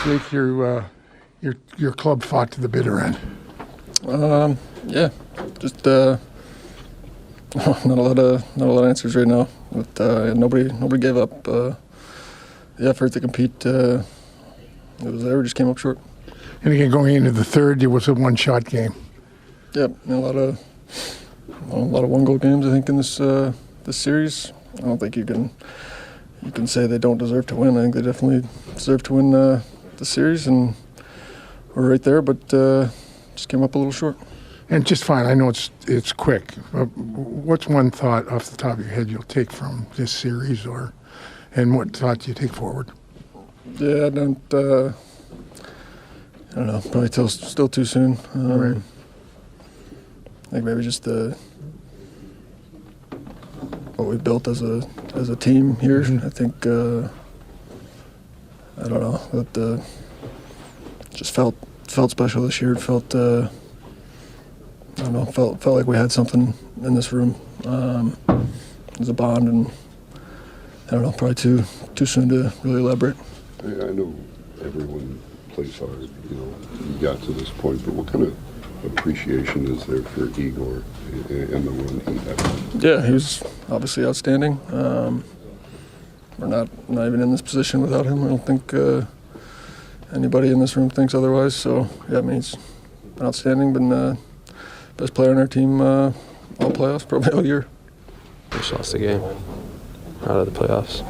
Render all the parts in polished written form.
Jake, your club fought to the bitter end. Yeah, just not a lot of answers right now. But nobody gave up. The effort to compete, it was there. We just came up short. And again, going into the third, it was a one-shot game. Yeah, a lot of one-goal games. I think in this series. I don't think you can say they don't deserve to win. I think they definitely deserve to win the series, and we're right there, but just came up a little short. And just fine. I know it's quick. What's one thought off the top of your head you'll take from this series, and what thought do you take forward? Yeah, I don't know. Probably still too soon. Right. I think maybe just what we built as a team here. I think I don't know, that just felt special this year. It felt I don't know, felt like we had something in this room. It was a bond, and I don't know, probably too soon to really elaborate. I know everyone plays hard, you got to this point, but what kind of appreciation is there for Igor and the run he had? Yeah, he was obviously outstanding. We're not even in this position without him. I don't think anybody in this room thinks otherwise. So, yeah, I mean, he's been outstanding, been best player on our team all playoffs, probably all year. We just lost the game out of the playoffs.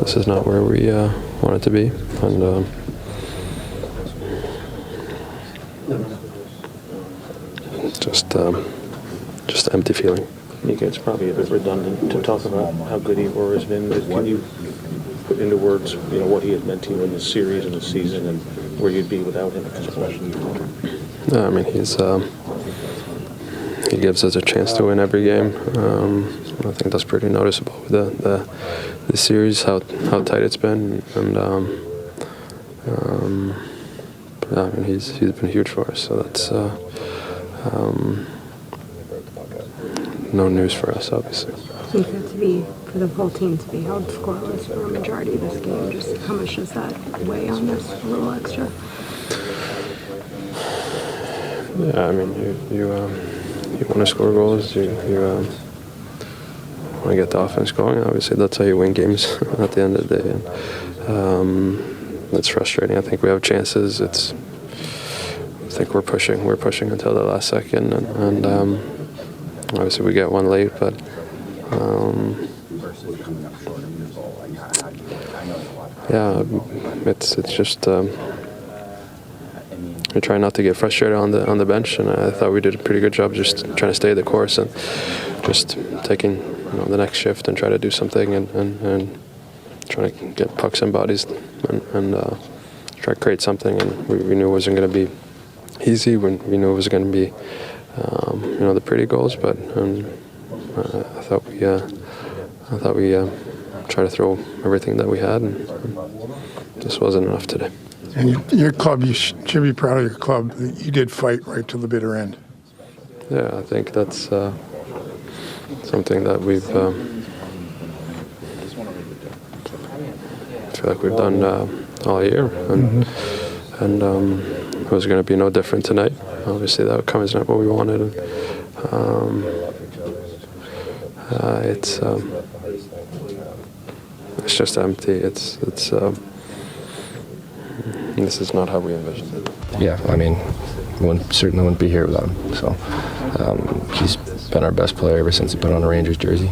This is not where we wanted to be, and just empty feeling. Mika, it's probably a bit redundant to talk about how good Igor has been, but can you put into words, what he had meant to you in this series and this season, and where you'd be without him at this point? No, I mean, he gives us a chance to win every game. I think that's pretty noticeable with the series, how tight it's been, and I mean, he's been huge for us. So that's no news for us, obviously. For the whole team to be held scoreless for a majority of this game, just how much does that weigh on this a little extra? Yeah, I mean, you want to score goals. You want to get the offense going. Obviously, that's how you win games at the end of the day. And it's frustrating. I think we have chances. I think we're pushing until the last second, and obviously we get one late, but yeah, it's just we try not to get frustrated on the bench, and I thought we did a pretty good job just trying to stay the course and just taking the next shift and try to do something and trying to get pucks in bodies and try to create something. And we knew it wasn't going to be easy. We knew it was going to be the pretty goals, but I thought we tried to throw everything that we had, and just wasn't enough today. And your club, you should be proud of your club. You did fight right to the bitter end. Yeah, I think that's something that we've I feel like we've done all year, and it was going to be no different tonight. Obviously, that outcome is not what we wanted. It's just empty. This is not how we envisioned it. Yeah, I mean, certainly wouldn't be here without him. So he's been our best player ever since he put on a Rangers jersey.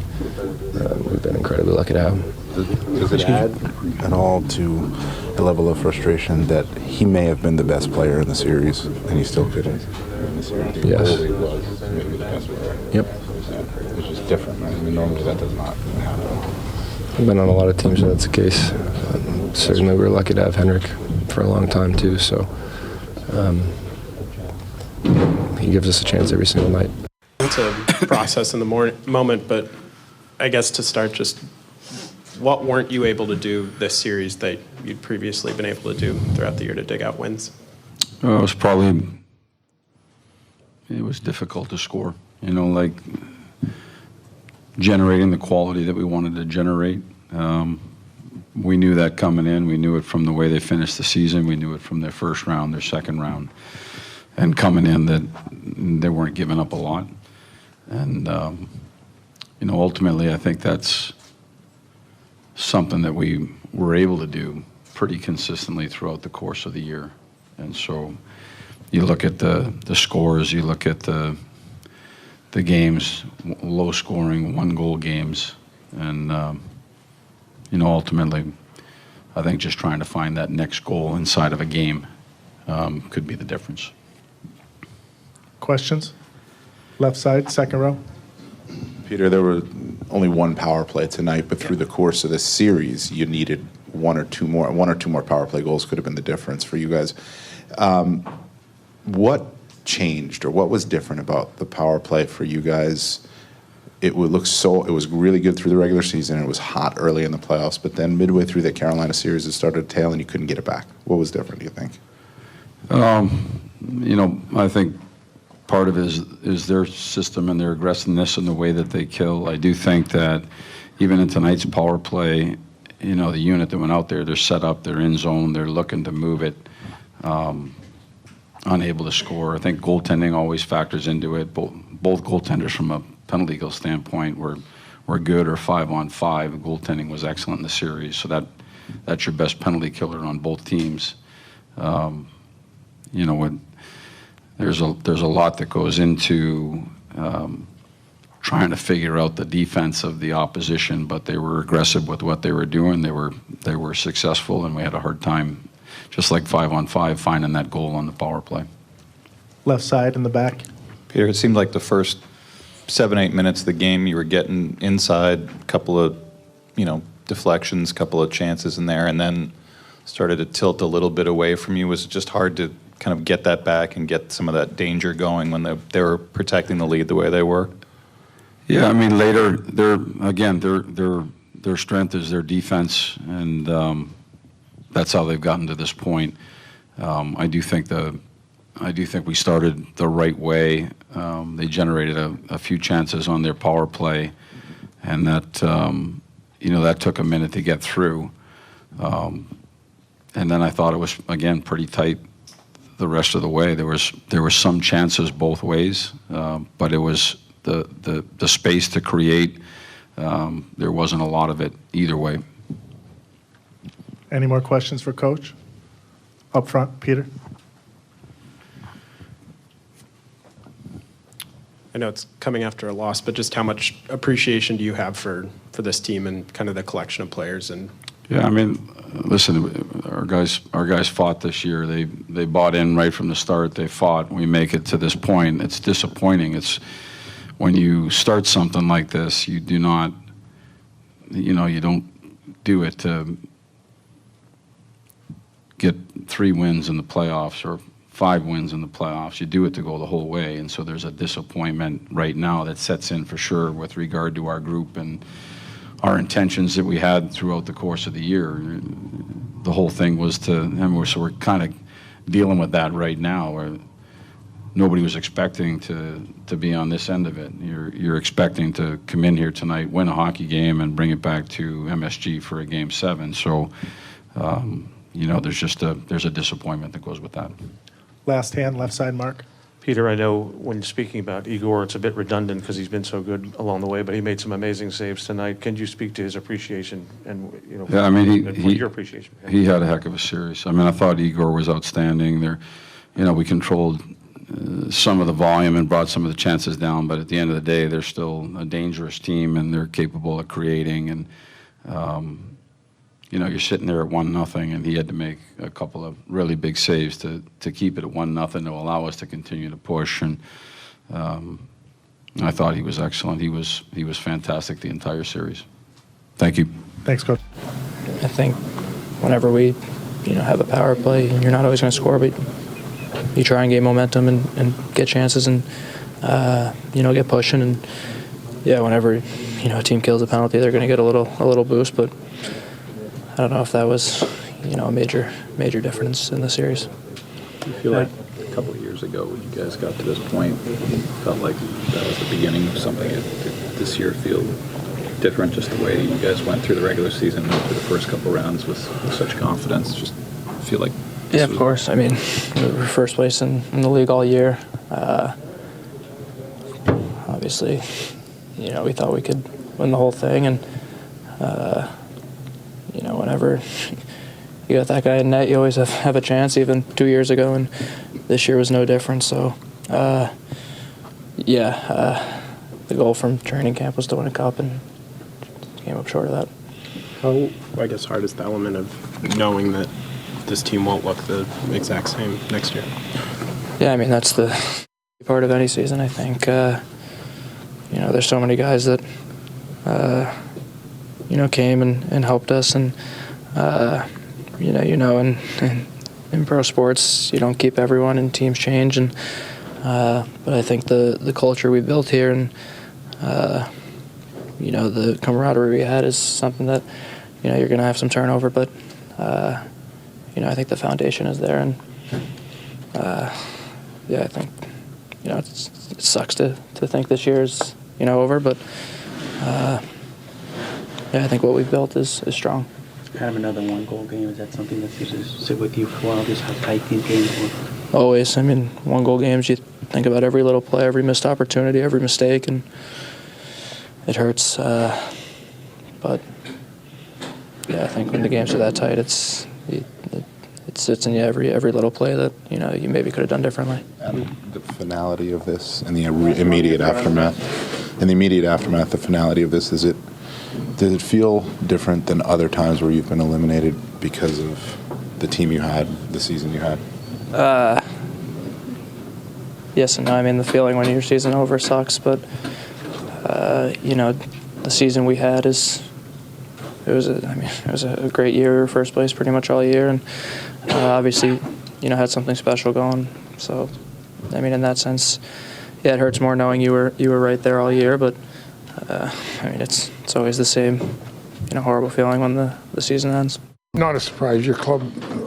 We've been incredibly lucky to have him. Does it add at all to a level of frustration that he may have been the best player in the series and he still couldn't win the series? Yes. Maybe the best player. Yep. It's just different. I mean, normally that does not happen. I've been on a lot of teams where that's the case. Certainly we're lucky to have Henrik for a long time too, so he gives us a chance every single night. It's a process in the moment, but I guess to start, just what weren't you able to do this series that you'd previously been able to do throughout the year to dig out wins? It was difficult to score, like generating the quality that we wanted to generate. we knew that coming in. We knew it from the way they finished the season. We knew it from their first round, their second round. And coming in that they weren't giving up a lot. And, ultimately I think that's something that we were able to do pretty consistently throughout the course of the year. And so you look at the scores, you look at the games, low scoring, 1-goal games, and ultimately I think just trying to find that next goal inside of a game could be the difference. Questions? Left side, second row. Peter, there were only one power play tonight, but through the course of this series, you needed one or two more power play goals could have been the difference for you guys. What changed, or what was different about the power play for you guys? It was really good through the regular season, and it was hot early in the playoffs, but then midway through the Carolina series, it started to tail, and you couldn't get it back. What was different, do you think? I think part of it is their system and their aggressiveness and the way that they kill. I do think that even in tonight's power play, the unit that went out there, they're set up, they're in zone, they're looking to move it, unable to score. I think goaltending always factors into it. Both goaltenders from a penalty kill standpoint were good, or 5-on-5. Goaltending was excellent in the series, so that's your best penalty killer on both teams. There's a lot that goes into trying to figure out the defense of the opposition, but they were aggressive with what they were doing. They were successful, and we had a hard time, just like 5-on-5, finding that goal on the power play. Left side in the back. Peter, it seemed like the first 7-8 minutes of the game, you were getting inside, a couple of, deflections, couple of chances in there, and then started to tilt a little bit away from you. Was it just hard to kind of get that back and get some of that danger going when they were protecting the lead the way they were? Yeah, I mean, later, their strength is their defense, and that's how they've gotten to this point. I do think we started the right way. They generated a few chances on their power play, and that that took a minute to get through. And then I thought it was, again, pretty tight the rest of the way. There were some chances both ways, but it was the space to create. There wasn't a lot of it either way. Any more questions for Coach? Up front, Peter. I know it's coming after a loss, but just how much appreciation do you have for this team and kind of the collection of players? And yeah, I mean, listen, our guys fought this year. They bought in right from the start. They fought. We make it to this point. It's disappointing. It's when you start something like this, you do not, you don't do it to get 3 wins in the playoffs or 5 wins in the playoffs. You do it to go the whole way, and so there's a disappointment right now that sets in for sure with regard to our group and our intentions that we had throughout the course of the year. The whole thing was so we're kind of dealing with that right now, where nobody was expecting to be on this end of it. You're expecting to come in here tonight, win a hockey game, and bring it back to MSG for a Game 7. So, there's a disappointment that goes with that. Last hand, left side, Mark. Peter, I know when speaking about Igor, it's a bit redundant because he's been so good along the way, but he made some amazing saves tonight. Can you speak to his appreciation and Yeah, I mean, your appreciation? He had a heck of a series. I mean, I thought Igor was outstanding. We controlled some of the volume and brought some of the chances down, but at the end of the day, they're still a dangerous team and they're capable of creating. And you're sitting there at 1-0, and he had to make a couple of really big saves to keep it at 1-0 to allow us to continue to push. And I thought he was excellent. He was fantastic the entire series. Thank you. Thanks, Coach. I think whenever we, have a power play, and you're not always going to score, but you try and gain momentum and get chances and get pushing. And yeah, whenever a team kills a penalty, they're going to get a little boost, but I don't know if that was, a major difference in the series. I feel like a couple of years ago when you guys got to this point, felt like that was the beginning of something. Did this year feel different, just the way you guys went through the regular season, went through the first couple rounds with such confidence? Just feel like... Yeah, of course. I mean, we were first place in the league all year. Obviously, you know, we thought we could win the whole thing, and you know, whenever you got that guy in net, you always have a chance. Even 2 years ago, and this year was no different. So, the goal from training camp was to win a cup, and came up short of that. How, I guess, hard is the element of knowing that this team won't look the exact same next year? Yeah, I mean, that's the part of any season, I think. You know, there's so many guys that, you know, came and helped us, and, in pro sports, you don't keep everyone, and teams change, and but I think the culture we built here and, you know, the camaraderie we had is something that, you know, you're going to have some turnover, but, you know, I think the foundation is there, and, I think, you know, it sucks to think this year is, you know, over, but, I think what we've built is strong. Kind of another one-goal game. Is that something that's used to sit with you for a while, just how tight these games were? Always. I mean, one-goal games, you think about every little play, every missed opportunity, every mistake, and it hurts. But, I think when the games are that tight, it sits in you every little play that, you know, you maybe could have done differently. And the finality of this and the immediate aftermath, the finality of this, did it feel different than other times where you've been eliminated because of the team you had, the season you had? Yes and no. I mean, the feeling when your season over sucks, but, you know, the season we had it was a great year. We were first place pretty much all year, and obviously, you know, had something special going. So, I mean, in that sense, it hurts more knowing you were right there all year, but I mean, it's always the same, you know, horrible feeling when the season ends. Not a surprise. Your club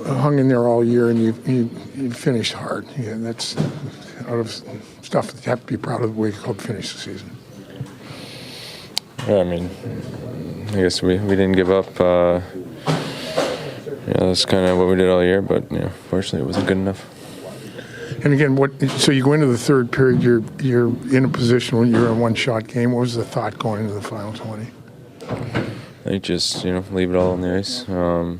hung in there all year, and you finished hard. Yeah, that's out of stuff that you have to be proud of the way your club finished the season. Yeah, I mean, I guess we didn't give up. That's kind of what we did all year, but fortunately, it wasn't good enough. And again, so you go into the third period, you're in a position when you're in a one-shot game. What was the thought going into the final 20? I think just leave it all on the ice, do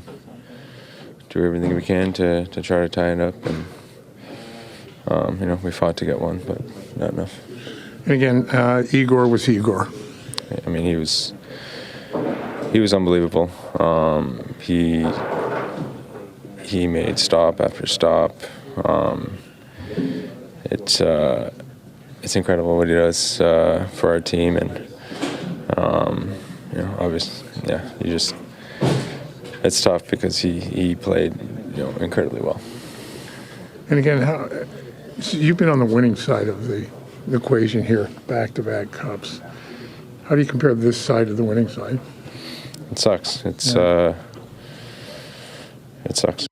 everything we can to try to tie it up, and we fought to get one, but not enough. And again, Igor was Igor. I mean, he was unbelievable. He made stop after stop. It's incredible what he does for our team, and obviously, it's tough because he played incredibly well. And again, so you've been on the winning side of the equation here, back-to-back cups. How do you compare this side to the winning side? It sucks. It sucks.